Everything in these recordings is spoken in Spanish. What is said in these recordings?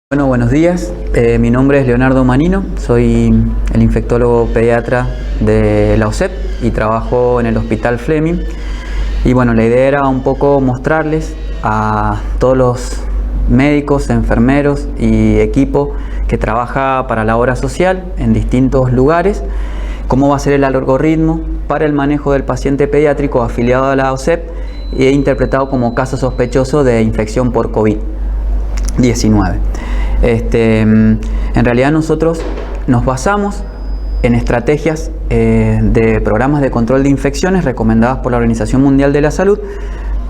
Bueno, buenos días. Mi nombre es Leonardo Manino, soy el infectólogo pediatra de la OSEP y trabajo en el Hospital Fleming. Y bueno, la idea era un poco mostrarles a todos los médicos, enfermeros y equipo que trabaja para la obra social en distintos lugares, cómo va a ser el algoritmo para el manejo del paciente pediátrico afiliado a la OSEP e interpretado como caso sospechoso de infección por COVID-19. En realidad nosotros nos basamos en estrategias de programas de control de infecciones recomendadas por la Organización Mundial de la Salud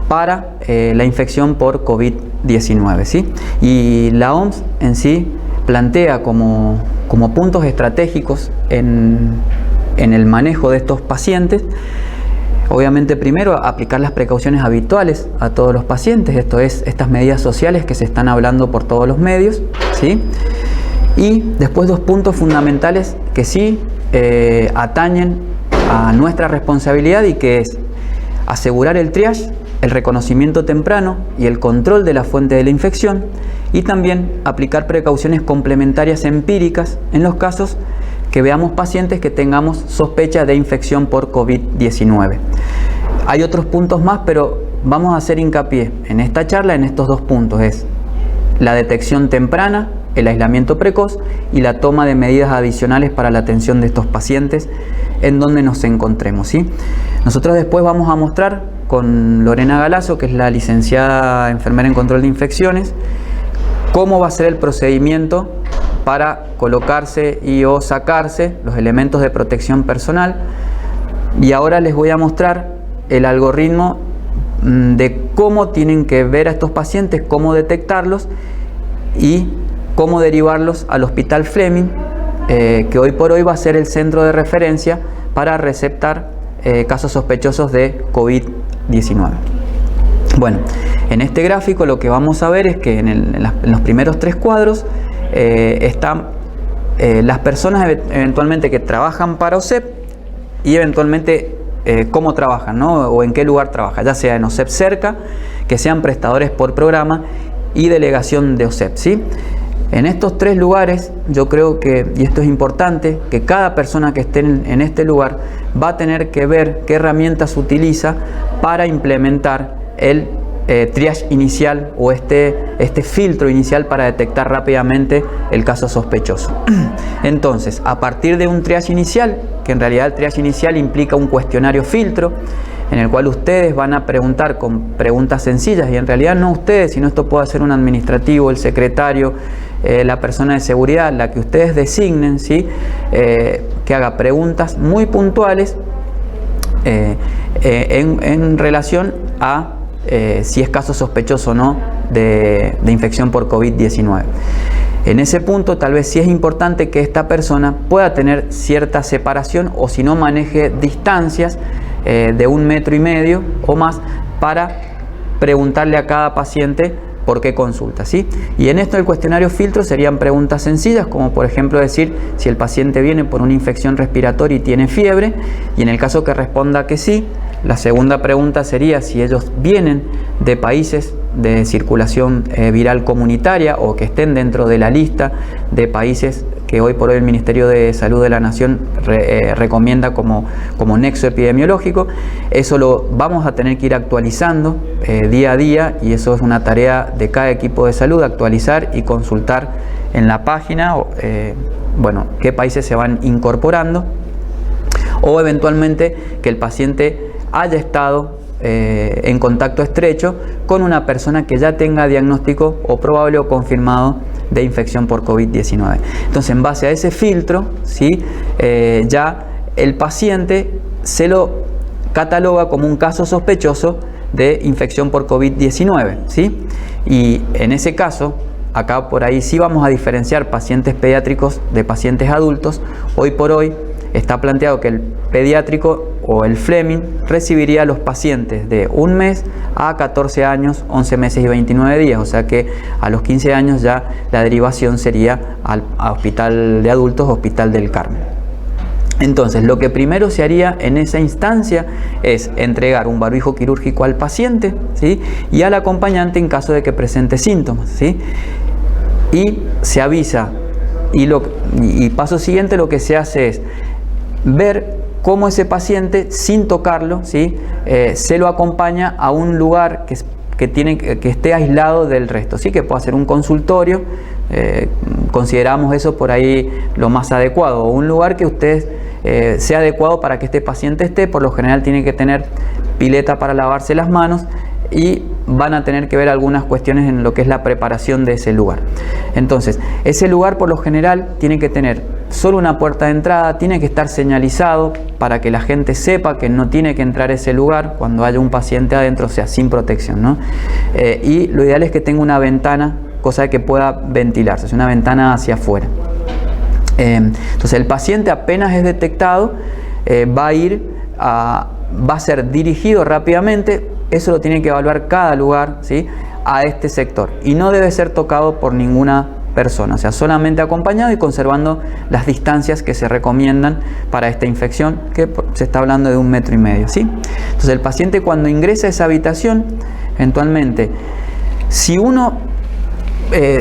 para la infección por COVID-19, ¿sí? Y la OMS en sí plantea como puntos estratégicos en el manejo de estos pacientes. Obviamente, primero, aplicar las precauciones habituales a todos los pacientes, esto es, estas medidas sociales que se están hablando por todos los medios, ¿sí? Y después dos puntos fundamentales que sí atañen a nuestra responsabilidad, y que es asegurar el triage, el reconocimiento temprano y el control de la fuente de la infección, y también aplicar precauciones complementarias empíricas en los casos que veamos pacientes que tengamos sospecha de infección por COVID-19. Hay otros puntos más, pero vamos a hacer hincapié en esta charla en estos dos puntos: es la detección temprana, el aislamiento precoz y la toma de medidas adicionales para la atención de estos pacientes en donde nos encontremos, ¿sí? Nosotros después vamos a mostrar con Lorena Galazo, que es la licenciada enfermera en control de infecciones, cómo va a ser el procedimiento para colocarse y o sacarse los elementos de protección personal. Y ahora les voy a mostrar el algoritmo de cómo tienen que ver a estos pacientes, cómo detectarlos y cómo derivarlos al Hospital Fleming, que hoy por hoy va a ser el centro de referencia para receptar casos sospechosos de COVID-19. Bueno, en este gráfico lo que vamos a ver es que en los primeros tres cuadros están las personas eventualmente que trabajan para OSEP y eventualmente cómo trabajan, ¿no? O en qué lugar trabajan, ya sea en OSEP cerca, que sean prestadores por programa y delegación de OSEP, ¿sí? En estos tres lugares yo creo que, y esto es importante, que cada persona que esté en este lugar va a tener que ver qué herramientas utiliza para implementar el triage inicial o este filtro inicial para detectar rápidamente el caso sospechoso. Entonces, a partir de un triage inicial, que en realidad el triage inicial implica un cuestionario filtro, en el cual ustedes van a preguntar con preguntas sencillas, y en realidad no ustedes, sino esto puede ser un administrativo, el secretario, la persona de seguridad, la que ustedes designen, ¿sí? Que haga preguntas muy puntuales en relación a si es caso sospechoso o no de infección por COVID-19. En ese punto tal vez sí es importante que esta persona pueda tener cierta separación, o si no, maneje distancias de 1,5 metros o más para preguntarle a cada paciente por qué consulta, ¿sí? Y en esto el cuestionario filtro serían preguntas sencillas, como por ejemplo decir si el paciente viene por una infección respiratoria y tiene fiebre, y en el caso que responda que sí, la segunda pregunta sería si ellos vienen de países de circulación viral comunitaria o que estén dentro de la lista de países que hoy por hoy el Ministerio de Salud de la Nación recomienda como nexo epidemiológico. Eso lo vamos a tener que ir actualizando día a día, y eso es una tarea de cada equipo de salud, actualizar y consultar en la página bueno, qué países se van incorporando, o eventualmente que el paciente haya estado en contacto estrecho con una persona que ya tenga diagnóstico o probable o confirmado de infección por COVID-19. Entonces, en base a ese filtro, ¿sí? Ya el paciente se lo cataloga como un caso sospechoso de infección por COVID-19, ¿sí? Y en ese caso, acá por ahí sí vamos a diferenciar pacientes pediátricos de pacientes adultos. Hoy por hoy está planteado que el pediátrico o el Fleming recibiría a los pacientes de 1 mes a 14 años, 11 meses y 29 días, o sea que a los 15 años ya la derivación sería al Hospital de Adultos, Hospital del Carmen. Entonces, lo que primero se haría en esa instancia es entregar un barbijo quirúrgico al paciente, ¿sí? Y al acompañante en caso de que presente síntomas, ¿sí? y se avisa. Y paso siguiente, lo que se hace es ver cómo ese paciente, sin tocarlo, ¿sí? Se lo acompaña a un lugar que esté aislado del resto, ¿sí? Que pueda ser un consultorio, consideramos eso por ahí lo más adecuado, o un lugar que ustedes sea adecuado para que este paciente esté. Por lo general tiene que tener pileta para lavarse las manos y van a tener que ver algunas cuestiones en lo que es la preparación de ese lugar. Entonces, ese lugar por lo general tiene que tener solo una puerta de entrada, tiene que estar señalizado para que la gente sepa que no tiene que entrar a ese lugar cuando haya un paciente adentro, o sea, sin protección, ¿no? Y lo ideal es que tenga una ventana, cosa de que pueda ventilarse, es una ventana hacia afuera. Entonces, el paciente apenas es detectado, va a ser dirigido rápidamente. Eso lo tiene que evaluar cada lugar, ¿sí? A este sector, y no debe ser tocado por ninguna persona, o sea, solamente acompañado y conservando las distancias que se recomiendan para esta infección, que se está hablando de 1,5 metros, ¿sí? Entonces, el paciente, cuando ingresa a esa habitación, eventualmente, si uno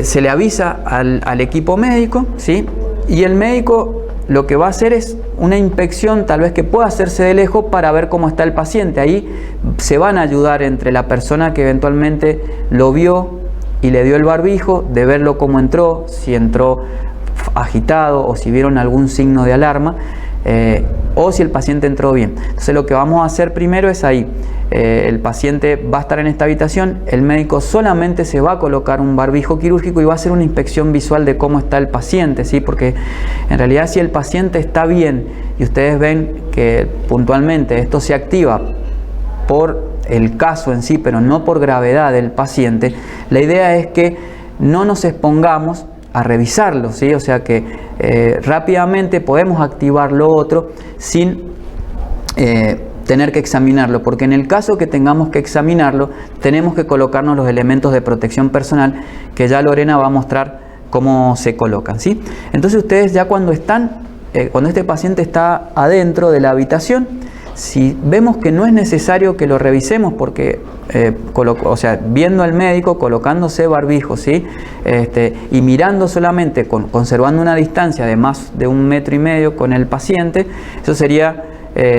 se le avisa al equipo médico, ¿sí? Y el médico lo que va a hacer es una inspección, tal vez que pueda hacerse de lejos, para ver cómo está el paciente. Ahí se van a ayudar entre la persona que eventualmente lo vio y le dio el barbijo, de verlo cómo entró, si entró agitado o si vieron algún signo de alarma, o si el paciente entró bien. Entonces, lo que vamos a hacer primero es ahí. El paciente va a estar en esta habitación, el médico solamente se va a colocar un barbijo quirúrgico y va a hacer una inspección visual de cómo está el paciente, ¿sí? Porque en realidad, si el paciente está bien y ustedes ven que puntualmente esto se activa por el caso en sí, pero no por gravedad del paciente, la idea es que no nos expongamos a revisarlo, ¿sí? O sea, que rápidamente podemos activar lo otro sin tener que examinarlo, porque en el caso que tengamos que examinarlo, tenemos que colocarnos los elementos de protección personal, que ya Lorena va a mostrar cómo se colocan, ¿sí? Entonces, ustedes ya cuando este paciente está adentro de la habitación, si vemos que no es necesario que lo revisemos, porque viendo al médico colocándose barbijo, ¿sí? Y mirando solamente, conservando una distancia de más de 1,5 metros con el paciente, eso sería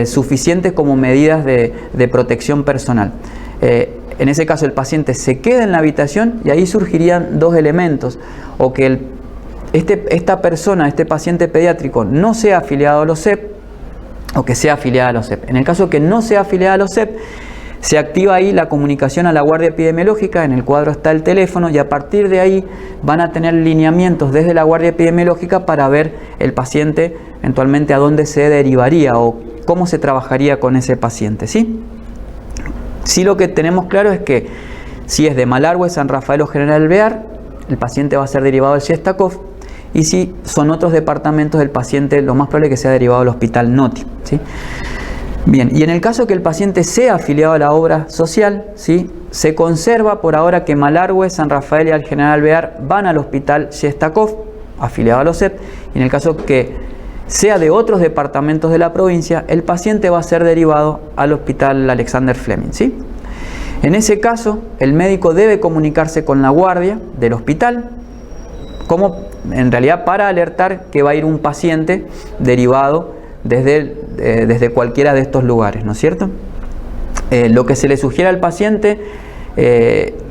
suficiente como medidas de protección personal. En ese caso, el paciente se queda en la habitación y ahí surgirían dos elementos: o que este paciente pediátrico no sea afiliado a los OSEP, o que sea afiliada a los OSEP. En el caso que no sea afiliada a los OSEP, se activa ahí la comunicación a la guardia epidemiológica. En el cuadro está el teléfono, y a partir de ahí van a tener lineamientos desde la guardia epidemiológica para ver el paciente eventualmente a dónde se derivaría o cómo se trabajaría con ese paciente, ¿sí? Sí, lo que tenemos claro es que si es de Malargüe, San Rafael o General Alvear, el paciente va a ser derivado al Shestakov, y si son otros departamentos, el paciente lo más probable es que sea derivado al Hospital Noti, ¿sí? Bien, y en el caso que el paciente sea afiliado a la obra social, ¿sí? Se conserva por ahora que Malargüe, San Rafael y el General Alvear van al Hospital Shestakov, afiliado a los OSEP, y en el caso que sea de otros departamentos de la provincia, el paciente va a ser derivado al Hospital Alexander Fleming, ¿sí? En ese caso, el médico debe comunicarse con la guardia del hospital, como en realidad para alertar que va a ir un paciente derivado desde cualquiera de estos lugares, ¿no es cierto? Lo que se le sugiere al paciente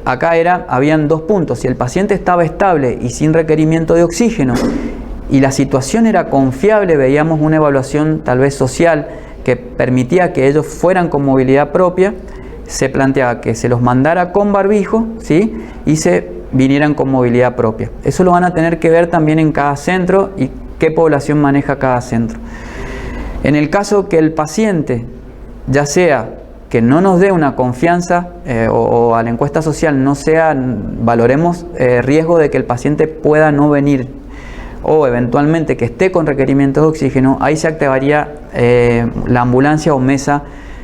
acá habían dos puntos: si el paciente estaba estable y sin requerimiento de oxígeno y la situación era confiable, veíamos una evaluación tal vez social que permitía que ellos fueran con movilidad propia, se planteaba que se los mandara con barbijo, ¿sí? Y se vinieran con movilidad propia. Eso lo van a tener que ver también en cada centro y qué población maneja cada centro. En el caso que el paciente, ya sea que no nos dé una confianza o a la encuesta social no valoremos riesgo de que el paciente pueda no venir, o eventualmente que esté con requerimientos de oxígeno, ahí se activaría la ambulancia o mesa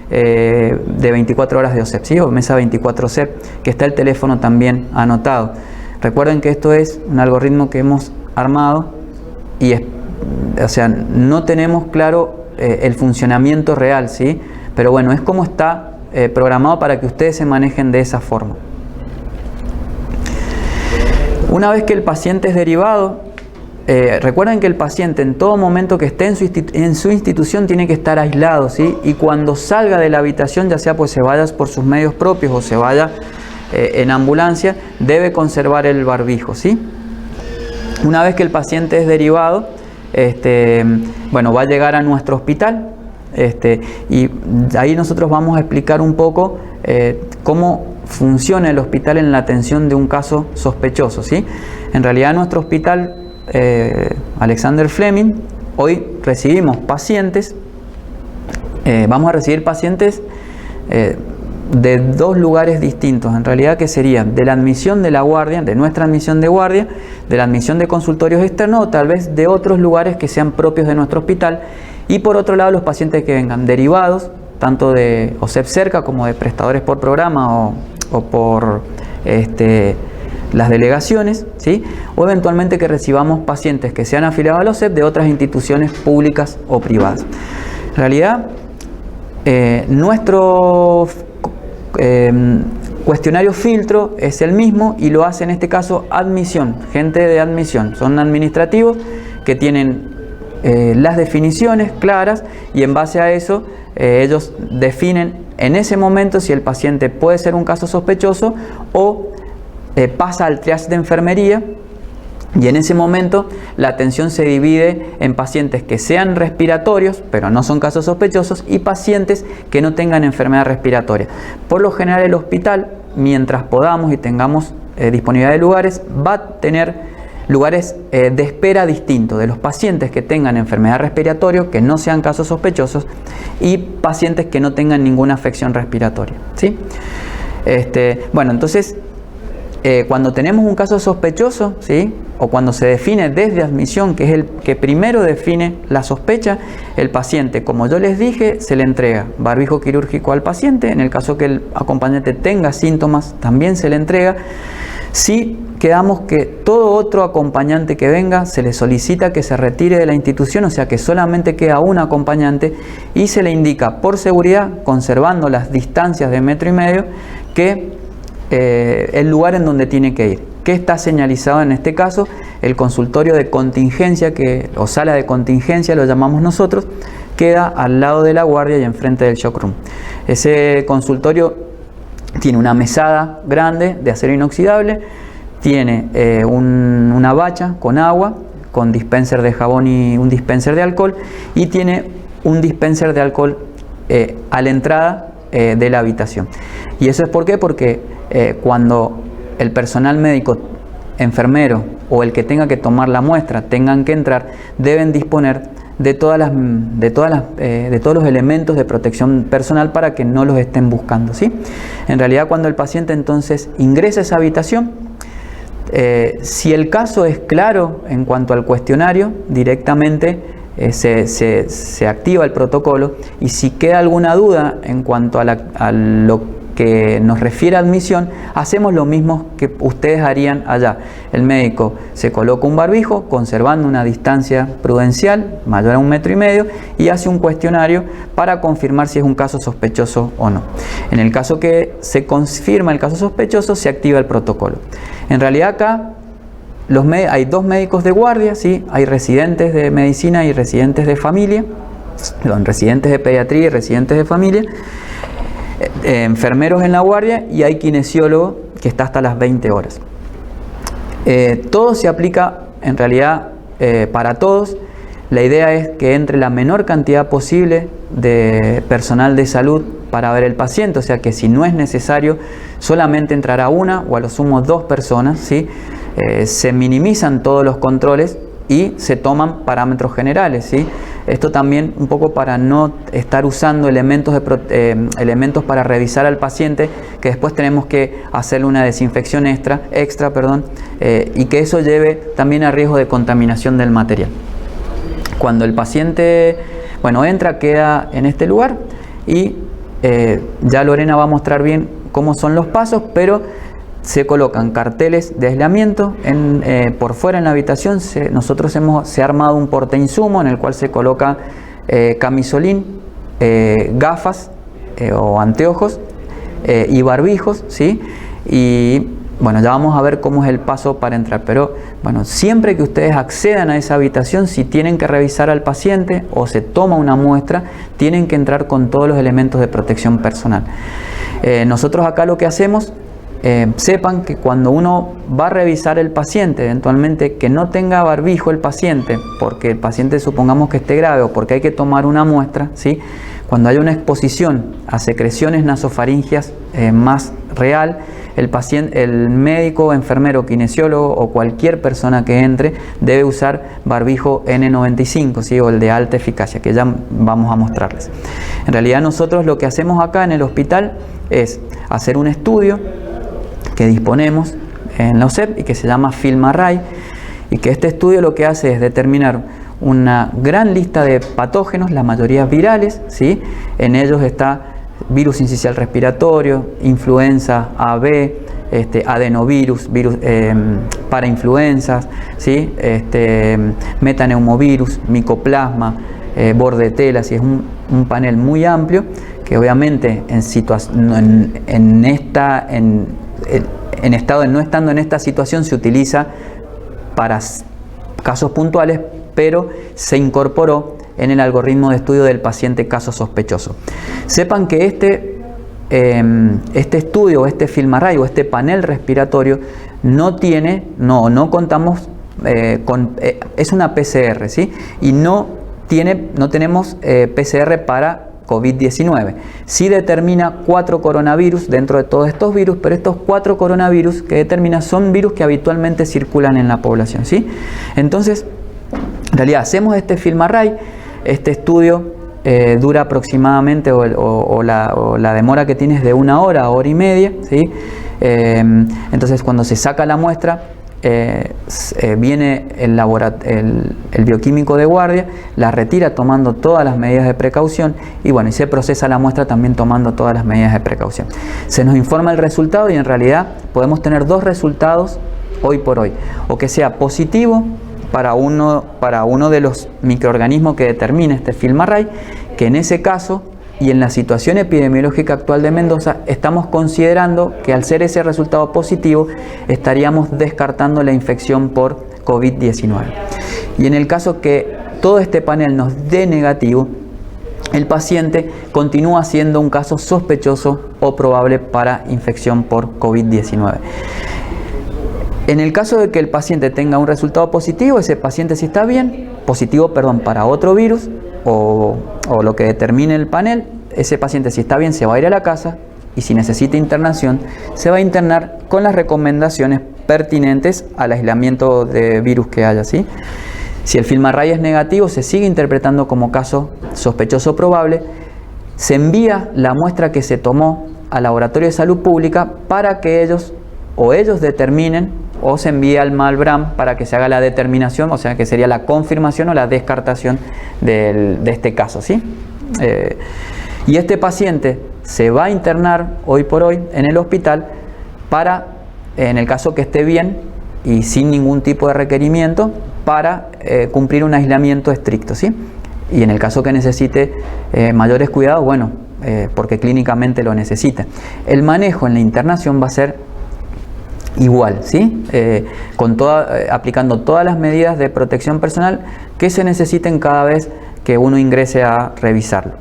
de 24 horas de OSEP, ¿sí? O mesa 24 OSEP, que está el teléfono también anotado. Recuerden que esto es un algoritmo que hemos armado y no tenemos claro el funcionamiento real, ¿sí? Pero bueno, es como está programado para que ustedes se manejen de esa forma. Una vez que el paciente es derivado, recuerden que el paciente en todo momento que esté en su institución tiene que estar aislado, ¿sí? Y cuando salga de la habitación, ya sea pues se vaya por sus medios propios o se vaya en ambulancia, debe conservar el barbijo, ¿sí? Una vez que el paciente es derivado, bueno, va a llegar a nuestro hospital, y ahí nosotros vamos a explicar un poco cómo funciona el hospital en la atención de un caso sospechoso, ¿sí? En realidad nuestro hospital Alexander Fleming, hoy recibimos pacientes, vamos a recibir pacientes de dos lugares distintos, en realidad, que serían de la admisión de la guardia, de nuestra admisión de guardia, de la admisión de consultorios externos o tal vez de otros lugares que sean propios de nuestro hospital, y por otro lado los pacientes que vengan derivados tanto de OSEP cerca como de prestadores por programa o por las delegaciones, ¿sí? O eventualmente que recibamos pacientes que sean afiliados al OSEP de otras instituciones públicas o privadas. En realidad, nuestro cuestionario filtro es el mismo y lo hace en este caso admisión, gente de admisión. Son administrativos que tienen las definiciones claras y en base a eso ellos definen en ese momento si el paciente puede ser un caso sospechoso o pasa al triage de enfermería, y en ese momento la atención se divide en pacientes que sean respiratorios pero no son casos sospechosos y pacientes que no tengan enfermedad respiratoria. Por lo general el hospital, mientras podamos y tengamos disponibilidad de lugares, va a tener lugares de espera distintos de los pacientes que tengan enfermedad respiratoria, que no sean casos sospechosos, y pacientes que no tengan ninguna afección respiratoria, ¿sí? Bueno, entonces cuando tenemos un caso sospechoso, ¿sí? O cuando se define desde admisión, que es el que primero define la sospecha, el paciente, como yo les dije, se le entrega barbijo quirúrgico al paciente. En el caso que el acompañante tenga síntomas, también se le entrega. Si quedamos que todo otro acompañante que venga, se le solicita que se retire de la institución, o sea que solamente queda un acompañante, y se le indica por seguridad, conservando las distancias de 1,5 metros, que el lugar en donde tiene que ir, que está señalizado en este caso el consultorio de contingencia, o sala de contingencia lo llamamos nosotros, queda al lado de la guardia y enfrente del shock room. Ese consultorio tiene una mesada grande de acero inoxidable, tiene una bacha con agua, con dispenser de jabón y un dispenser de alcohol, y tiene un dispenser de alcohol a la entrada de la habitación. ¿Y eso es por qué? Porque cuando el personal médico, enfermero o el que tenga que tomar la muestra tengan que entrar, deben disponer de todos los elementos de protección personal para que no los estén buscando, ¿sí? En realidad, cuando el paciente entonces ingresa a esa habitación, si el caso es claro en cuanto al cuestionario, directamente se activa el protocolo, y si queda alguna duda en cuanto a lo que nos refiere a admisión, hacemos lo mismo que ustedes harían allá. El médico se coloca un barbijo conservando una distancia prudencial mayor a 1,5 metros y hace un cuestionario para confirmar si es un caso sospechoso o no. En el caso que se confirma el caso sospechoso, se activa el protocolo. En realidad acá hay dos médicos de guardia, ¿sí? Hay residentes de medicina y residentes de familia, residentes de pediatría y residentes de familia, enfermeros en la guardia, y hay kinesiólogo que está hasta las 20 horas. Todo se aplica en realidad para todos. La idea es que entre la menor cantidad posible de personal de salud para ver el paciente, o sea que si no es necesario, solamente entrará una o a lo sumo 2 personas, ¿sí? Se minimizan todos los controles y se toman parámetros generales, ¿sí? Esto también un poco para no estar usando elementos para revisar al paciente, que después tenemos que hacerle una desinfección extra, y que eso lleve también a riesgo de contaminación del material. Cuando el paciente, entra, queda en este lugar, y ya Lorena va a mostrar bien cómo son los pasos, pero se colocan carteles de aislamiento por fuera en la habitación. Se ha armado un portainsumo en el cual se coloca camisolín, gafas o anteojos y barbijos, ¿sí? Y Bueno, ya vamos a ver cómo es el paso para entrar, pero bueno, siempre que ustedes accedan a esa habitación, si tienen que revisar al paciente o se toma una muestra, tienen que entrar con todos los elementos de protección personal. Nosotros acá lo que hacemos, sepan que cuando uno va a revisar el paciente, eventualmente que no tenga barbijo el paciente, porque el paciente supongamos que esté grave o porque hay que tomar una muestra, ¿sí? Cuando hay una exposición a secreciones nasofaringias más real, el médico, enfermero, kinesiólogo o cualquier persona que entre debe usar barbijo N95, ¿sí? O el de alta eficacia, que ya vamos a mostrarles. En realidad nosotros lo que hacemos acá en el hospital es hacer un estudio que disponemos en la OSEP y que se llama FilmArray, y que este estudio lo que hace es determinar una gran lista de patógenos, la mayoría virales, ¿sí? En ellos está virus sincicial respiratorio, influenza AB, adenovirus, virus parainfluenzas, ¿sí? Metaneumovirus, micoplasma, bordetella, ¿sí? Es un panel muy amplio que obviamente no estando en esta situación se utiliza para casos puntuales, pero se incorporó en el algoritmo de estudio del paciente caso sospechoso. Sepan que este estudio, este FilmArray o este panel respiratorio no contamos con, es una PCR, ¿sí? Y no tenemos PCR para COVID-19. Sí determina 4 coronavirus dentro de todos estos virus, pero estos 4 coronavirus que determina son virus que habitualmente circulan en la población, ¿sí? Entonces, en realidad hacemos este FilmArray. Este estudio dura aproximadamente, o la demora que tiene es de 1 hora, hora y media, ¿sí? Entonces cuando se saca la muestra, viene el bioquímico de guardia, la retira tomando todas las medidas de precaución y bueno, y se procesa la muestra también tomando todas las medidas de precaución. Se nos informa el resultado y en realidad podemos tener 2 resultados hoy por hoy, o que sea positivo para uno de los microorganismos que determina este FilmArray, que en ese caso y en la situación epidemiológica actual de Mendoza estamos considerando que al ser ese resultado positivo estaríamos descartando la infección por COVID-19. Y en el caso que todo este panel nos dé negativo, el paciente continúa siendo un caso sospechoso o probable para infección por COVID-19. En el caso de que el paciente tenga un resultado positivo, ese paciente si está bien, para otro virus o lo que determine el panel, ese paciente si está bien se va a ir a la casa y si necesita internación se va a internar con las recomendaciones pertinentes al aislamiento de virus que haya, ¿sí? Si el FilmArray es negativo, se sigue interpretando como caso sospechoso probable, se envía la muestra que se tomó al laboratorio de salud pública para que ellos determinen, o se envía al Malbram para que se haga la determinación, o sea que sería la confirmación o la descartación de este caso, ¿sí? Y este paciente se va a internar hoy por hoy en el hospital para, en el caso que esté bien y sin ningún tipo de requerimiento, para cumplir un aislamiento estricto, ¿sí? Y en el caso que necesite mayores cuidados, bueno, porque clínicamente lo necesita. El manejo en la internación va a ser igual, ¿sí? Aplicando todas las medidas de protección personal que se necesiten cada vez que uno ingrese a revisarlo.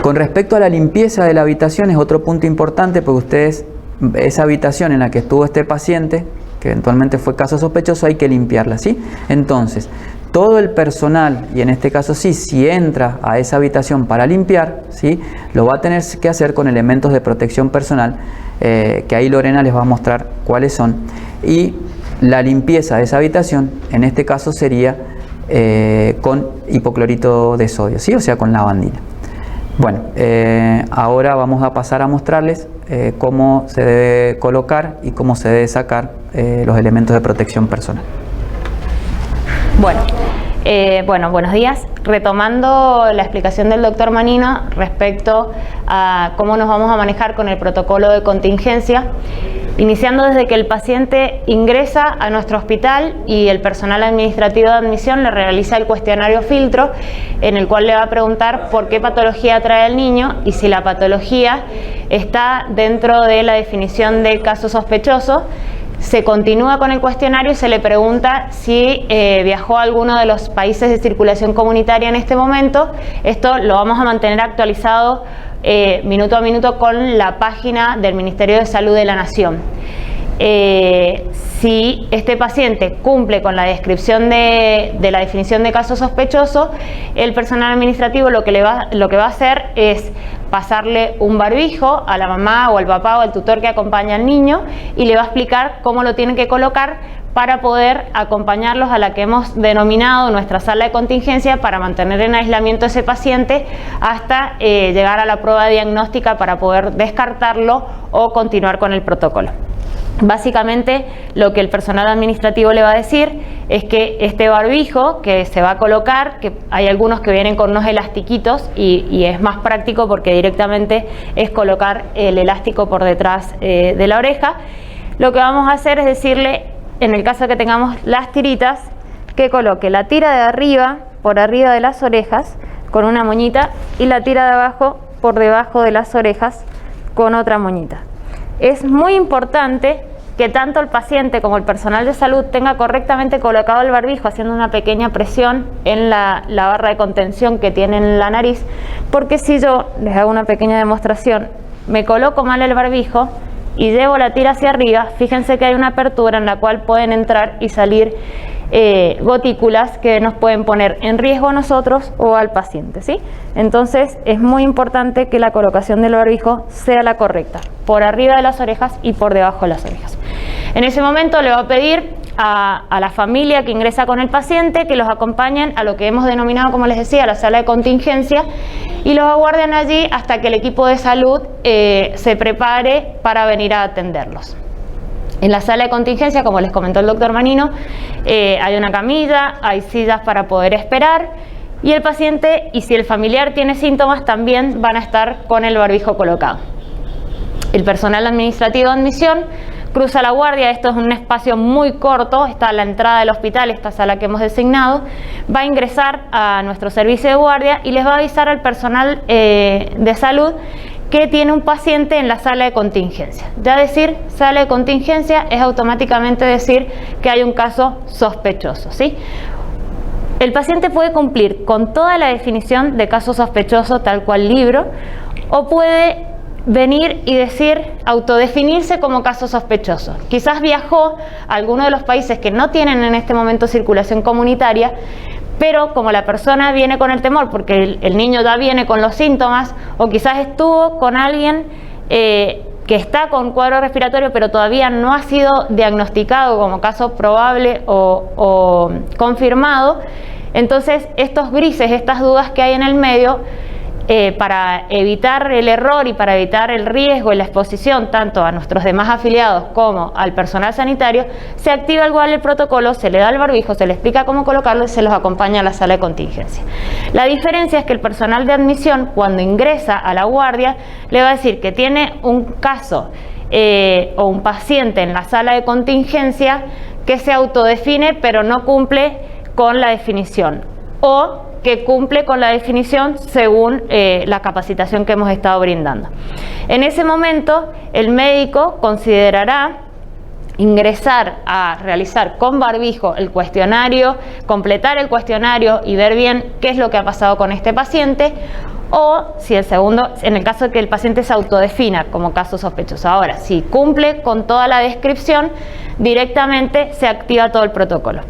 Con respecto a la limpieza de la habitación es otro punto importante, porque esa habitación en la que estuvo este paciente, que eventualmente fue caso sospechoso, hay que limpiarla, ¿sí? Entonces, todo el personal, y en este caso sí, si entra a esa habitación para limpiar, ¿sí? Lo va a tener que hacer con elementos de protección personal, que ahí Lorena les va a mostrar cuáles son. Y la limpieza de esa habitación, en este caso sería con hipoclorito de sodio, ¿sí? O sea, con lavandina. Bueno, ahora vamos a pasar a mostrarles cómo se debe colocar y cómo se debe sacar los elementos de protección personal. Bueno, buenos días. Retomando la explicación del doctor Manino respecto a cómo nos vamos a manejar con el protocolo de contingencia, iniciando desde que el paciente ingresa a nuestro hospital y el personal administrativo de admisión le realiza el cuestionario filtro, en el cual le va a preguntar por qué patología trae el niño y si la patología está dentro de la definición de caso sospechoso. Se continúa con el cuestionario y se le pregunta si viajó a alguno de los países de circulación comunitaria en este momento. Esto lo vamos a mantener actualizado minuto a minuto con la página del Ministerio de Salud de la Nación. Si este paciente cumple con la descripción de la definición de caso sospechoso, el personal administrativo lo que va a hacer es pasarle un barbijo a la mamá o al papá o al tutor que acompaña al niño y le va a explicar cómo lo tienen que colocar para poder acompañarlos a la que hemos denominado nuestra sala de contingencia para mantener en aislamiento a ese paciente hasta llegar a la prueba diagnóstica para poder descartarlo o continuar con el protocolo. Básicamente lo que el personal administrativo le va a decir es que este barbijo que se va a colocar, que hay algunos que vienen con unos elastiquitos y es más práctico porque directamente es colocar el elástico por detrás de la oreja, lo que vamos a hacer es decirle, en el caso que tengamos las tiritas, que coloque la tira de arriba por arriba de las orejas con una moñita y la tira de abajo por debajo de las orejas con otra moñita. Es muy importante que tanto el paciente como el personal de salud tenga correctamente colocado el barbijo, haciendo una pequeña presión en la barra de contención que tiene en la nariz, porque si yo les hago una pequeña demostración, me coloco mal el barbijo y llevo la tira hacia arriba, fíjense que hay una apertura en la cual pueden entrar y salir gotículas que nos pueden poner en riesgo a nosotros o al paciente, ¿sí? Entonces es muy importante que la colocación del barbijo sea la correcta, por arriba de las orejas y por debajo de las orejas. En ese momento le va a pedir a la familia que ingresa con el paciente que los acompañen a lo que hemos denominado, como les decía, la sala de contingencia y los aguarden allí hasta que el equipo de salud se prepare para venir a atenderlos. En la sala de contingencia, como les comentó el doctor Manino, hay una camilla, hay sillas para poder esperar y el paciente y si el familiar tiene síntomas también van a estar con el barbijo colocado. El personal administrativo de admisión cruza la guardia, esto es un espacio muy corto, está a la entrada del hospital, esta sala que hemos designado, va a ingresar a nuestro servicio de guardia y les va a avisar al personal de salud que tiene un paciente en la sala de contingencia. Ya decir sala de contingencia es automáticamente decir que hay un caso sospechoso, ¿sí? El paciente puede cumplir con toda la definición de caso sospechoso tal cual libro o puede venir y decir, autodefinirse como caso sospechoso. Quizás viajó a alguno de los países que no tienen en este momento circulación comunitaria, pero como la persona viene con el temor porque el niño ya viene con los síntomas o quizás estuvo con alguien que está con cuadro respiratorio pero todavía no ha sido diagnosticado como caso probable o confirmado, entonces estos grises, estas dudas que hay en el medio, para evitar el error y para evitar el riesgo y la exposición tanto a nuestros demás afiliados como al personal sanitario, se activa igual el protocolo, se le da el barbijo, se le explica cómo colocarlo y se los acompaña a la sala de contingencia. La diferencia es que el personal de admisión, cuando ingresa a la guardia, le va a decir que tiene un caso o un paciente en la sala de contingencia que se autodefine pero no cumple con la definición o que cumple con la definición según la capacitación que hemos estado brindando. En ese momento, el médico considerará ingresar a realizar con barbijo el cuestionario, completar el cuestionario y ver bien qué es lo que ha pasado con este paciente, o si el segundo, en el caso de que el paciente se autodefina como caso sospechoso. Ahora, si cumple con toda la descripción, directamente se activa todo el protocolo.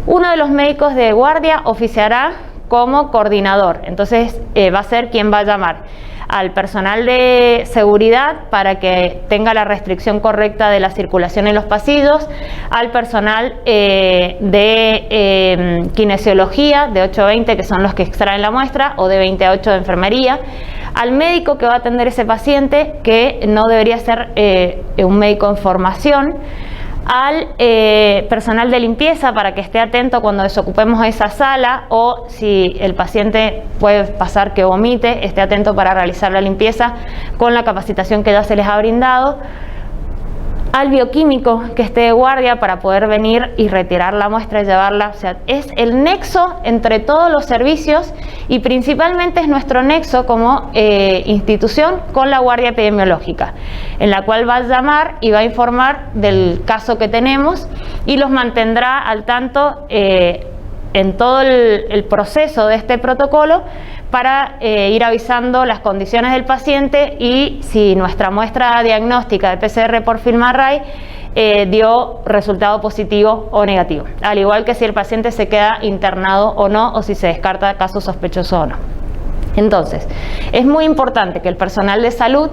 Uno de los médicos de guardia oficiará como coordinador, entonces va a ser quien va a llamar al personal de seguridad para que tenga la restricción correcta de la circulación en los pasillos, al personal de kinesiología de 8 a 20, que son los que extraen la muestra, o de 20 a 8 de enfermería, al médico que va a atender ese paciente, que no debería ser un médico en formación, al personal de limpieza para que esté atento cuando desocupemos esa sala, o si el paciente puede pasar que vomite, esté atento para realizar la limpieza con la capacitación que ya se les ha brindado, al bioquímico que esté de guardia para poder venir y retirar la muestra y llevarla. O sea, es el nexo entre todos los servicios y principalmente es nuestro nexo como institución con la guardia epidemiológica, en la cual va a llamar y va a informar del caso que tenemos y los mantendrá al tanto en todo el proceso de este protocolo para ir avisando las condiciones del paciente y si nuestra muestra diagnóstica de PCR por FilmArray dio resultado positivo o negativo, al igual que si el paciente se queda internado o no, o si se descarta caso sospechoso o no. Entonces, es muy importante que el personal de salud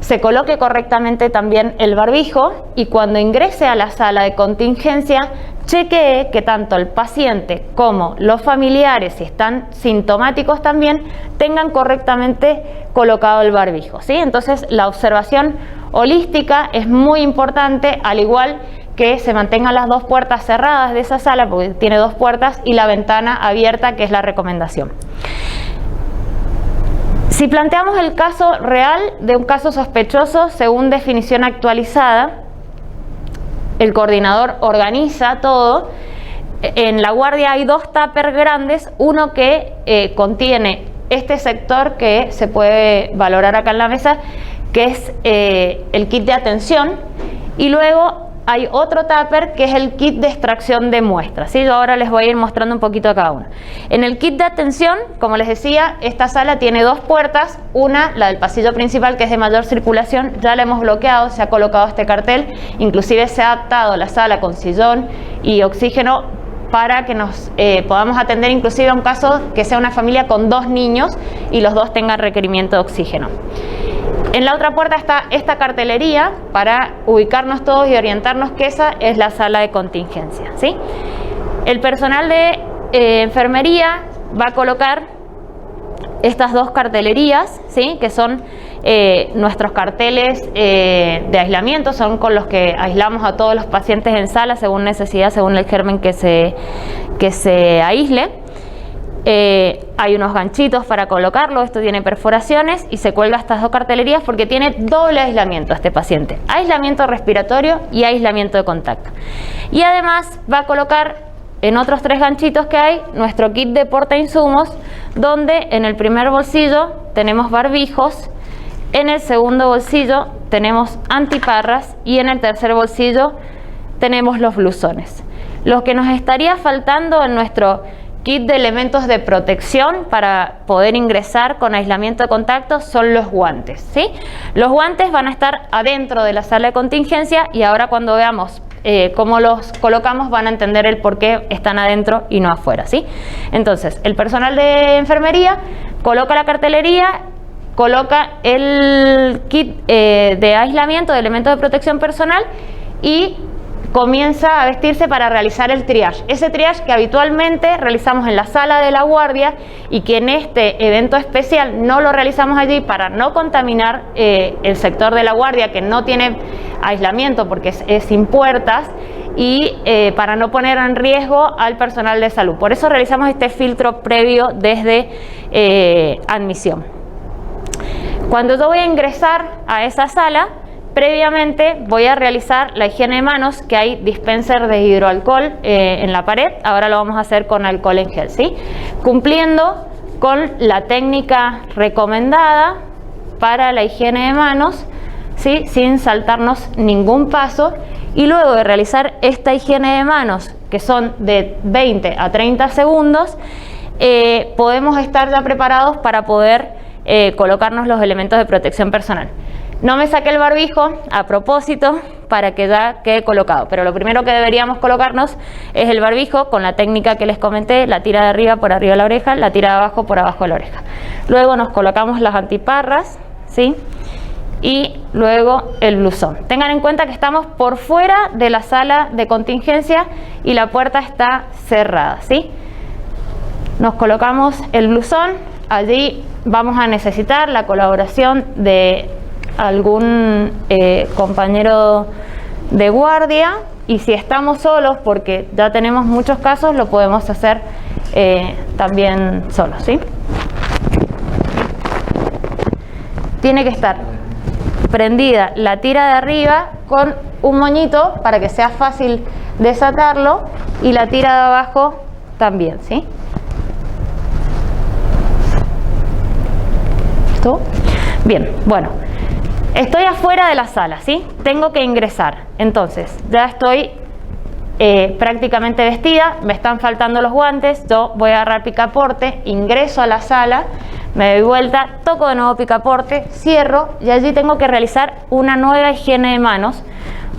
se coloque correctamente también el barbijo y cuando ingrese a la sala de contingencia chequee que tanto el paciente como los familiares, si están sintomáticos también, tengan correctamente colocado el barbijo, ¿sí? Entonces la observación holística es muy importante, al igual que se mantengan las dos puertas cerradas de esa sala, porque tiene dos puertas, y la ventana abierta, que es la recomendación. Si planteamos el caso real de un caso sospechoso según definición actualizada, el coordinador organiza todo. En la guardia hay dos tuppers grandes, uno que contiene este sector que se puede valorar acá en la mesa, que es el kit de atención, y luego hay otro tupper que es el kit de extracción de muestras, ¿sí? Yo ahora les voy a ir mostrando un poquito a cada uno. En el kit de atención, como les decía, esta sala tiene dos puertas, una, la del pasillo principal, que es de mayor circulación, ya la hemos bloqueado, se ha colocado este cartel, inclusive se ha adaptado la sala con sillón y oxígeno para que nos podamos atender inclusive a un caso que sea una familia con dos niños y los dos tengan requerimiento de oxígeno. En la otra puerta está esta cartelería para ubicarnos todos y orientarnos que esa es la sala de contingencia, ¿sí? El personal de enfermería va a colocar estas dos cartelerías, ¿sí? Que son nuestros carteles de aislamiento, son con los que aislamos a todos los pacientes en sala según necesidad, según el germen que se aísle. Hay unos ganchitos para colocarlo, esto tiene perforaciones y se cuelga estas dos cartelerías porque tiene doble aislamiento este paciente, aislamiento respiratorio y aislamiento de contacto. Y además va a colocar en otros tres ganchitos que hay nuestro kit de portainsumos, donde en el primer bolsillo tenemos barbijos, en el segundo bolsillo tenemos antiparras y en el tercer bolsillo tenemos los blusones. Lo que nos estaría faltando en nuestro kit de elementos de protección para poder ingresar con aislamiento de contacto son los guantes, ¿sí? Los guantes van a estar adentro de la sala de contingencia y ahora cuando veamos cómo los colocamos van a entender el por qué están adentro y no afuera, ¿sí? Entonces, el personal de enfermería coloca la cartelería, coloca el kit de aislamiento de elementos de protección personal y comienza a vestirse para realizar el triage. Ese triage que habitualmente realizamos en la sala de la guardia y que en este evento especial no lo realizamos allí para no contaminar el sector de la guardia que no tiene aislamiento porque es sin puertas y para no poner en riesgo al personal de salud. Por eso realizamos este filtro previo desde admisión. Cuando yo voy a ingresar a esa sala, previamente voy a realizar la higiene de manos, que hay dispenser de hidroalcohol en la pared. Ahora lo vamos a hacer con alcohol en gel, ¿sí? Cumpliendo con la técnica recomendada para la higiene de manos, ¿sí? Sin saltarnos ningún paso. Y luego de realizar esta higiene de manos, que son de 20 a 30 segundos, podemos estar ya preparados para poder colocarnos los elementos de protección personal. No me saqué el barbijo a propósito para que ya quede colocado, pero lo primero que deberíamos colocarnos es el barbijo con la técnica que les comenté, la tira de arriba por arriba de la oreja, la tira de abajo por abajo de la oreja. Luego nos colocamos las antiparras, ¿sí? Y luego el blusón. Tengan en cuenta que estamos por fuera de la sala de contingencia y la puerta está cerrada, ¿sí? Nos colocamos el blusón, allí vamos a necesitar la colaboración de algún compañero de guardia y si estamos solos, porque ya tenemos muchos casos, lo podemos hacer también solos, ¿sí? Tiene que estar prendida la tira de arriba con un moñito para que sea fácil desatarlo y la tira de abajo también, ¿sí? ¿Listo? Bien, bueno, estoy afuera de la sala, ¿sí? Tengo que ingresar, entonces ya estoy prácticamente vestida, me están faltando los guantes, yo voy a agarrar picaporte, ingreso a la sala, me doy vuelta, toco de nuevo picaporte, cierro y allí tengo que realizar una nueva higiene de manos,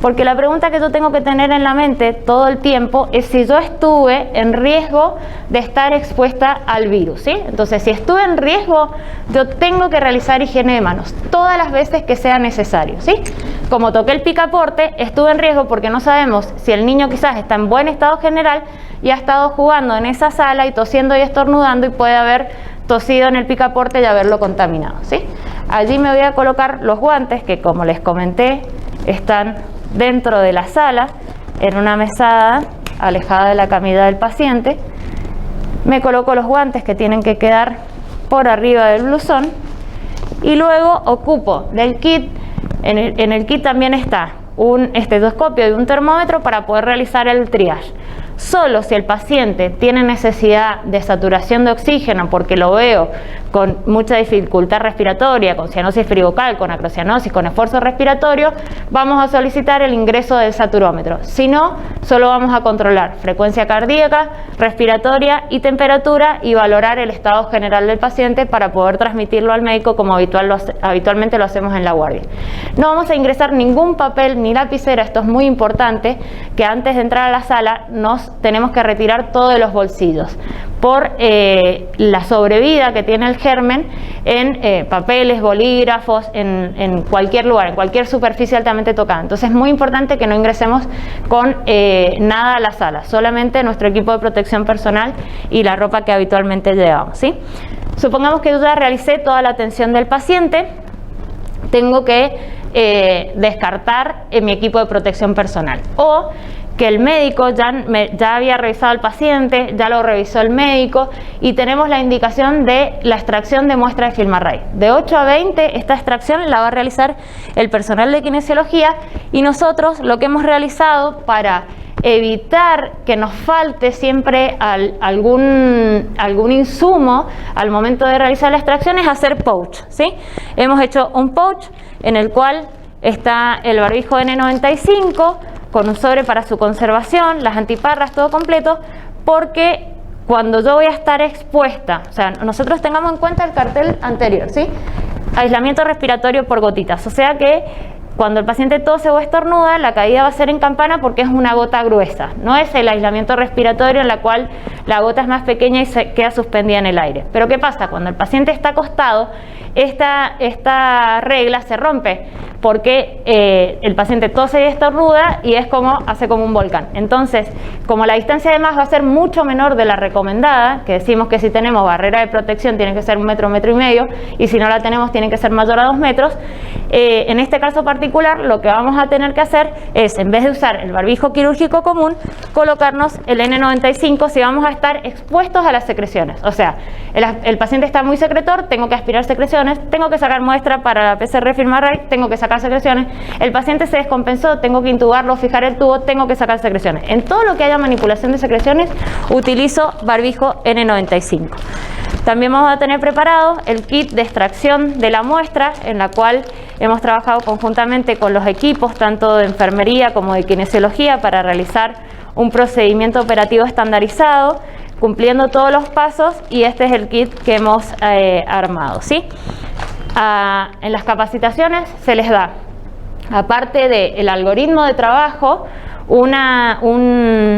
porque la pregunta que yo tengo que tener en la mente todo el tiempo es si yo estuve en riesgo de estar expuesta al virus, ¿sí? Entonces, si estuve en riesgo, yo tengo que realizar higiene de manos todas las veces que sea necesario, ¿sí? Como toqué el picaporte, estuve en riesgo porque no sabemos si el niño quizás está en buen estado general y ha estado jugando en esa sala y tosiendo y estornudando y puede haber tosido en el picaporte y haberlo contaminado, ¿sí? Allí me voy a colocar los guantes que, como les comenté, están dentro de la sala, en una mesada alejada de la camilla del paciente. Me coloco los guantes que tienen que quedar por arriba del blusón y luego ocupo del kit, en el kit también está un estetoscopio y un termómetro para poder realizar el triage. Solo si el paciente tiene necesidad de saturación de oxígeno porque lo veo con mucha dificultad respiratoria, con cianosis perivocal, con acrocianosis, con esfuerzo respiratorio, vamos a solicitar el ingreso del saturómetro. Si no, solo vamos a controlar frecuencia cardíaca, respiratoria y temperatura y valorar el estado general del paciente para poder transmitirlo al médico como habitualmente lo hacemos en la guardia. No vamos a ingresar ningún papel ni lapicera, esto es muy importante, que antes de entrar a la sala nos tenemos que retirar todo de los bolsillos por la sobrevida que tiene el germen en papeles, bolígrafos, en cualquier lugar, en cualquier superficie altamente tocada. Entonces es muy importante que no ingresemos con nada a la sala, solamente nuestro equipo de protección personal y la ropa que habitualmente llevamos, ¿sí? Supongamos que yo ya realicé toda la atención del paciente, tengo que descartar mi equipo de protección personal, o que el médico ya había revisado al paciente, ya lo revisó el médico y tenemos la indicación de la extracción de muestra de FilmArray. De 8 a 20 esta extracción la va a realizar el personal de kinesiología y nosotros lo que hemos realizado para evitar que nos falte siempre algún insumo al momento de realizar la extracción es hacer pouch, ¿sí? Hemos hecho un pouch en el cual está el barbijo N95 con un sobre para su conservación, las antiparras, todo completo, porque cuando yo voy a estar expuesta, o sea, nosotros tengamos en cuenta el cartel anterior, ¿sí? Aislamiento respiratorio por gotitas, o sea que cuando el paciente tose o estornuda, la caída va a ser en campana porque es una gota gruesa, no es el aislamiento respiratorio en la cual la gota es más pequeña y se queda suspendida en el aire. Pero ¿qué pasa? Cuando el paciente está acostado, esta regla se rompe porque el paciente tose y estornuda y hace como un volcán. Entonces, como la distancia además va a ser mucho menor de la recomendada, que decimos que si tenemos barrera de protección tiene que ser 1 metro, 1,5 metros, y si no la tenemos tiene que ser mayor a 2 metros, en este caso particular lo que vamos a tener que hacer es, en vez de usar el barbijo quirúrgico común, colocarnos el N95 si vamos a estar expuestos a las secreciones. O sea, el paciente está muy secretor, tengo que aspirar secreciones, tengo que sacar muestra para la PCR FilmArray, tengo que sacar secreciones, el paciente se descompensó, tengo que intubarlo, fijar el tubo, tengo que sacar secreciones. En todo lo que haya manipulación de secreciones utilizo barbijo N95. También vamos a tener preparado el kit de extracción de la muestra, en la cual hemos trabajado conjuntamente con los equipos tanto de enfermería como de kinesiología para realizar un procedimiento operativo estandarizado, cumpliendo todos los pasos, y este es el kit que hemos armado, ¿sí? En las capacitaciones se les da, aparte del algoritmo de trabajo, un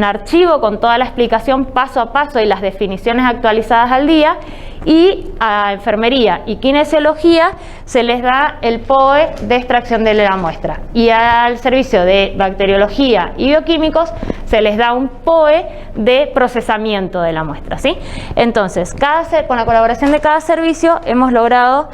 archivo con toda la explicación paso a paso y las definiciones actualizadas al día, y a enfermería y kinesiología se les da el POE de extracción de la muestra, y al servicio de bacteriología y bioquímicos se les da un POE de procesamiento de la muestra, ¿sí? Entonces, con la colaboración de cada servicio hemos logrado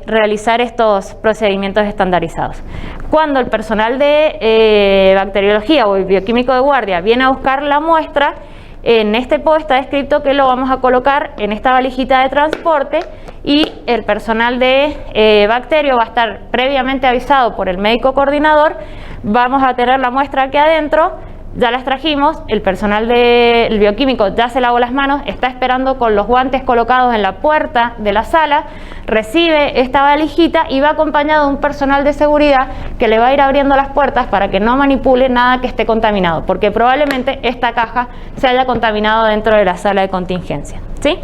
realizar estos procedimientos estandarizados. Cuando el personal de bacteriología o el bioquímico de guardia viene a buscar la muestra, en este POE está descrito que lo vamos a colocar en esta valijita de transporte y el personal de bacterio va a estar previamente avisado por el médico coordinador. Vamos a tener la muestra aquí adentro, ya la extrajimos, el personal del bioquímico ya se lavó las manos, está esperando con los guantes colocados en la puerta de la sala, recibe esta valijita y va acompañado de un personal de seguridad que le va a ir abriendo las puertas para que no manipule nada que esté contaminado, porque probablemente esta caja se haya contaminado dentro de la sala de contingencia, ¿sí?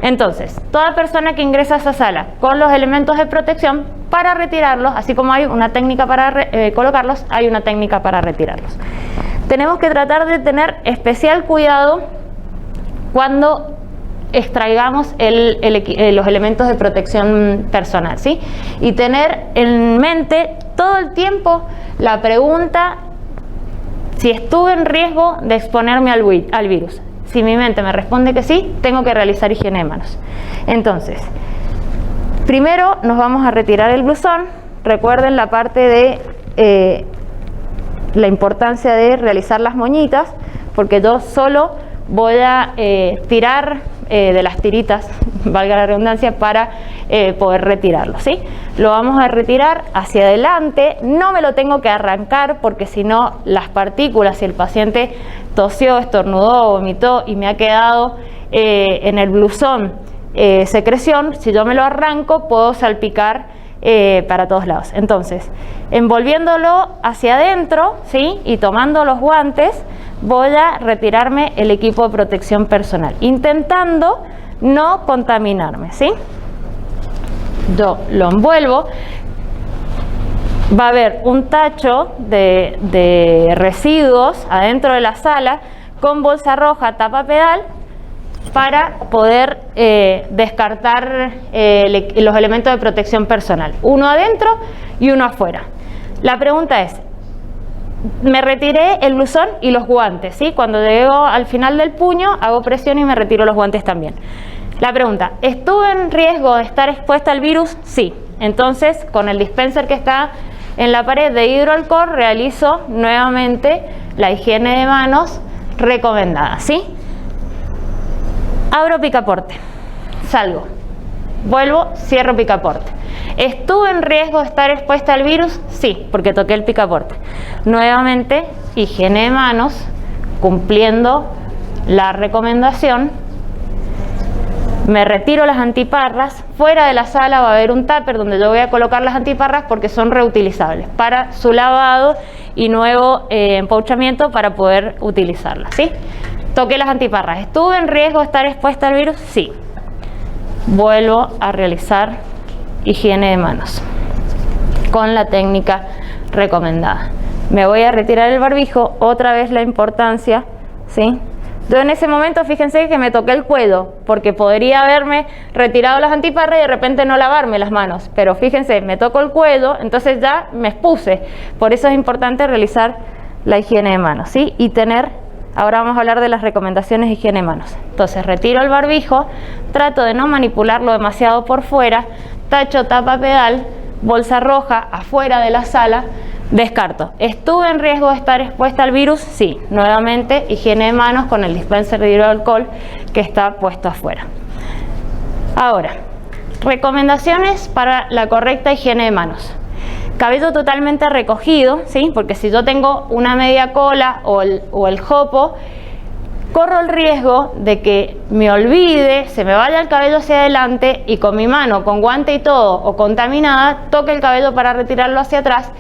Entonces, toda persona que ingresa a esa sala con los elementos de protección, para retirarlos, así como hay una técnica para colocarlos, hay una técnica para retirarlos. Tenemos que tratar de tener especial cuidado cuando extraigamos los elementos de protección personal, ¿sí? Y tener en mente todo el tiempo la pregunta: si estuve en riesgo de exponerme al virus. Si mi mente me responde que sí, tengo que realizar higiene de manos. Entonces, primero nos vamos a retirar el blusón. Recuerden la parte de la importancia de realizar las moñitas, porque yo solo voy a tirar de las tiritas, valga la redundancia, para poder retirarlo, ¿sí? Lo vamos a retirar hacia adelante, no me lo tengo que arrancar porque si no las partículas, si el paciente tosió, estornudó, vomitó y me ha quedado en el blusón secreción, si yo me lo arranco puedo salpicar para todos lados. Entonces, envolviéndolo hacia adentro, ¿sí? Y tomando los guantes, voy a retirarme el equipo de protección personal, intentando no contaminarme, ¿sí? Yo lo envuelvo. Va a haber un tacho de residuos adentro de la sala con bolsa roja, tapa pedal, para poder descartar los elementos de protección personal, uno adentro y uno afuera. La pregunta es: me retiré el blusón y los guantes, ¿sí? Cuando llego al final del puño hago presión y me retiro los guantes también. La pregunta: ¿estuve en riesgo de estar expuesta al virus? Sí. Entonces, con el dispenser que está en la pared de hidroalcohol realizo nuevamente la higiene de manos recomendada, ¿sí? Abro picaporte, salgo, vuelvo, cierro picaporte. ¿Estuve en riesgo de estar expuesta al virus? Sí, porque toqué el picaporte. Nuevamente, higiene de manos, cumpliendo la recomendación. Me retiro las antiparras. Fuera de la sala va a haber un tupper donde yo voy a colocar las antiparras porque son reutilizables para su lavado y nuevo empauchamiento para poder utilizarlas, ¿sí? Toqué las antiparras. ¿Estuve en riesgo de estar expuesta al virus? Sí. Vuelvo a realizar higiene de manos con la técnica recomendada. Me voy a retirar el barbijo, otra vez la importancia, ¿sí? Yo en ese momento, fíjense que me toqué el cuello, porque podría haberme retirado las antiparras y de repente no lavarme las manos, pero fíjense, me toco el cuello, entonces ya me expuse. Por eso es importante realizar la higiene de manos, ¿sí? Y tener, ahora vamos a hablar de las recomendaciones de higiene de manos. Entonces, retiro el barbijo, trato de no manipularlo demasiado por fuera, tacho, tapa pedal, bolsa roja afuera de la sala, descarto. ¿Estuve en riesgo de estar expuesta al virus? Sí. Nuevamente, higiene de manos con el dispenser de hidroalcohol que está puesto afuera. Ahora, recomendaciones para la correcta higiene de manos. Cabello totalmente recogido, ¿sí? Porque si yo tengo una media cola o el jopo, corro el riesgo de que me olvide, se me vaya el cabello hacia adelante y con mi mano, con guante y todo, o contaminada, toque el cabello para retirarlo hacia atrás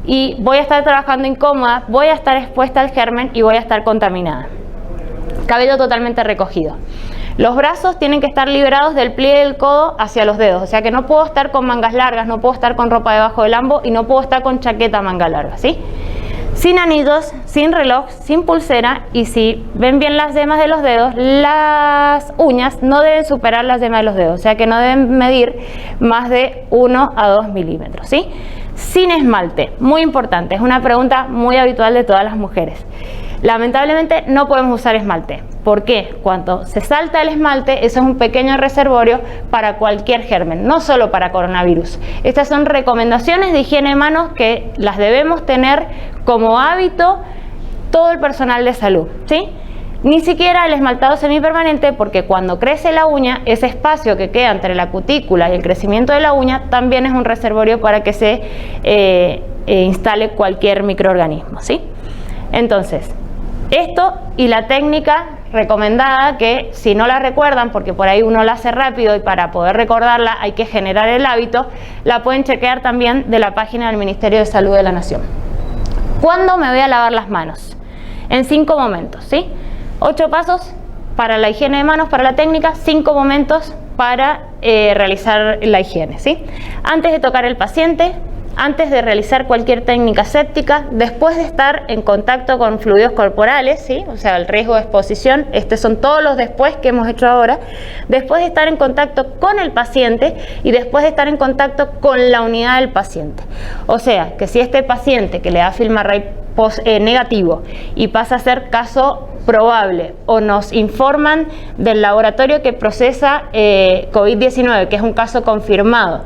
y voy a estar trabajando incómoda, voy a estar expuesta al germen y voy a estar contaminada. Cabello totalmente recogido. Los brazos tienen que estar liberados del pliegue del codo hacia los dedos, o sea que no puedo estar con mangas largas, no puedo estar con ropa debajo del lambo y no puedo estar con chaqueta manga larga, ¿sí? Sin anillos, sin reloj, sin pulsera, y si ven bien las yemas de los dedos, las uñas no deben superar las yemas de los dedos, o sea que no deben medir más de 1 a 2 milímetros, ¿sí? Sin esmalte, muy importante, es una pregunta muy habitual de todas las mujeres. Lamentablemente no podemos usar esmalte. ¿Por qué? Cuando se salta el esmalte, eso es un pequeño reservorio para cualquier germen, no solo para coronavirus. Estas son recomendaciones de higiene de manos que las debemos tener como hábito todo el personal de salud, ¿sí? Ni siquiera el esmaltado semipermanente, porque cuando crece la uña, ese espacio que queda entre la cutícula y el crecimiento de la uña también es un reservorio para que se instale cualquier microorganismo, ¿sí? Entonces, esto y la técnica recomendada, que si no la recuerdan, porque por ahí uno la hace rápido y para poder recordarla hay que generar el hábito, la pueden chequear también de la página del Ministerio de Salud de la Nación. ¿Cuándo me voy a lavar las manos? En 5 momentos, ¿sí? 8 pasos para la higiene de manos, para la técnica, 5 momentos para realizar la higiene, ¿sí? Antes de tocar el paciente, antes de realizar cualquier técnica séptica, después de estar en contacto con fluidos corporales, ¿sí? O sea, el riesgo de exposición, estos son todos los después que hemos hecho ahora, después de estar en contacto con el paciente y después de estar en contacto con la unidad del paciente. O sea, que si este paciente que le da FilmArray negativo y pasa a ser caso probable o nos informan del laboratorio que procesa COVID-19, que es un caso confirmado,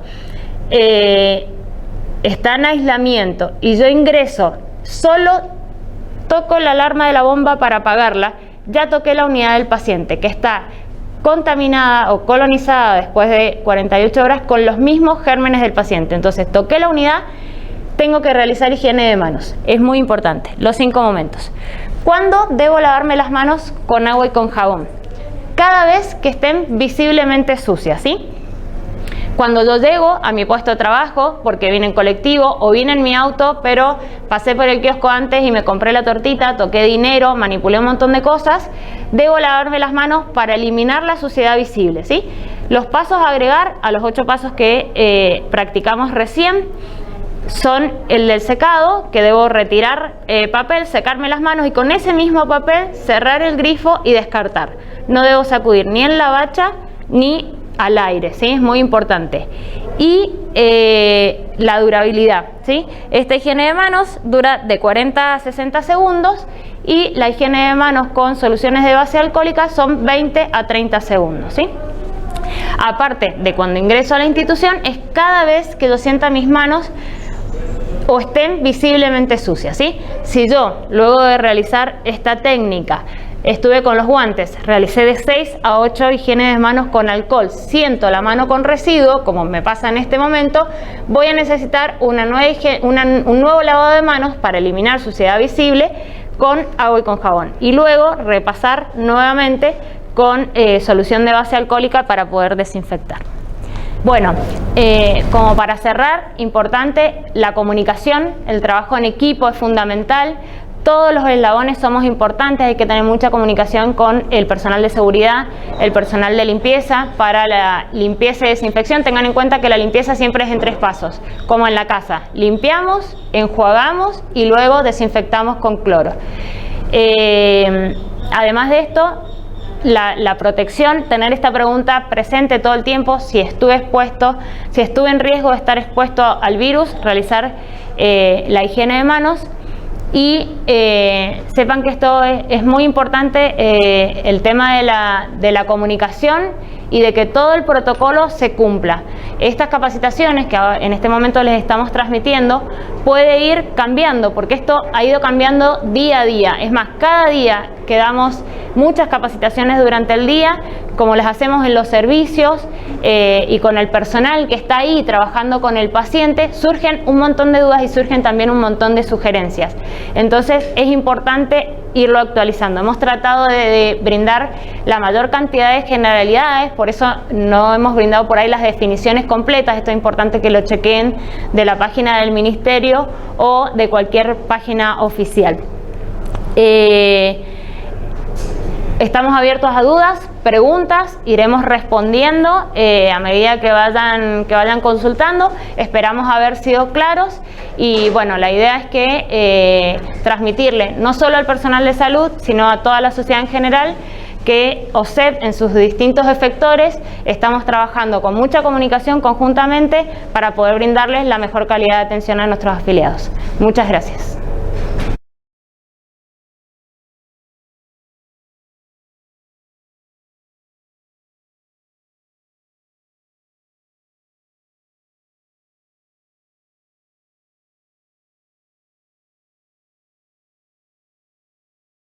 está en aislamiento y yo ingreso, solo toco la alarma de la bomba para apagarla, ya toqué la unidad del paciente que está contaminada o colonizada después de 48 horas con los mismos gérmenes del paciente. Entonces toqué la unidad, tengo que realizar higiene de manos. Es muy importante, los 5 momentos. ¿Cuándo debo lavarme las manos con agua y con jabón? Cada vez que estén visiblemente sucias, ¿sí? Cuando yo llego a mi puesto de trabajo, porque vine en colectivo o vine en mi auto, pero pasé por el kiosco antes y me compré la tortita, toqué dinero, manipulé un montón de cosas, debo lavarme las manos para eliminar la suciedad visible, ¿sí? Los pasos a agregar a los 8 pasos que practicamos recién son el del secado, que debo retirar papel, secarme las manos y con ese mismo papel cerrar el grifo y descartar. No debo sacudir ni en la bacha ni al aire, ¿sí? Es muy importante. Y la durabilidad, ¿sí? Esta higiene de manos dura de 40 a 60 segundos y la higiene de manos con soluciones de base alcohólica son 20 a 30 segundos, ¿sí? Aparte de cuando ingreso a la institución, es cada vez que yo sienta mis manos o estén visiblemente sucias, ¿sí? Si yo, luego de realizar esta técnica, estuve con los guantes, realicé de 6 a 8 higienes de manos con alcohol, siento la mano con residuo, como me pasa en este momento, voy a necesitar un nuevo lavado de manos para eliminar suciedad visible con agua y con jabón. Y luego repasar nuevamente con solución de base alcohólica para poder desinfectar. Bueno, como para cerrar, importante la comunicación, el trabajo en equipo es fundamental. Todos los eslabones somos importantes, hay que tener mucha comunicación con el personal de seguridad, el personal de limpieza. Para la limpieza y desinfección, tengan en cuenta que la limpieza siempre es en 3 pasos, como en la casa. Limpiamos, enjuagamos y luego desinfectamos con cloro. Además de esto, la protección, tener esta pregunta presente todo el tiempo, si estuve en riesgo de estar expuesto al virus, realizar la higiene de manos. Y sepan que esto es muy importante, el tema de la comunicación y de que todo el protocolo se cumpla. Estas capacitaciones que en este momento les estamos transmitiendo puede ir cambiando, porque esto ha ido cambiando día a día. Es más, cada día que damos muchas capacitaciones durante el día, como las hacemos en los servicios y con el personal que está ahí trabajando con el paciente, surgen un montón de dudas y surgen también un montón de sugerencias. Entonces es importante irlo actualizando. Hemos tratado de brindar la mayor cantidad de generalidades, por eso no hemos brindado por ahí las definiciones completas. Esto es importante que lo chequeen de la página del Ministerio o de cualquier página oficial. Estamos abiertos a dudas, preguntas, iremos respondiendo a medida que vayan consultando. Esperamos haber sido claros y bueno, la idea es que transmitirle no solo al personal de salud, sino a toda la sociedad en general, que OSEP en sus distintos efectores estamos trabajando con mucha comunicación conjuntamente para poder brindarles la mejor calidad de atención a nuestros afiliados. Muchas gracias.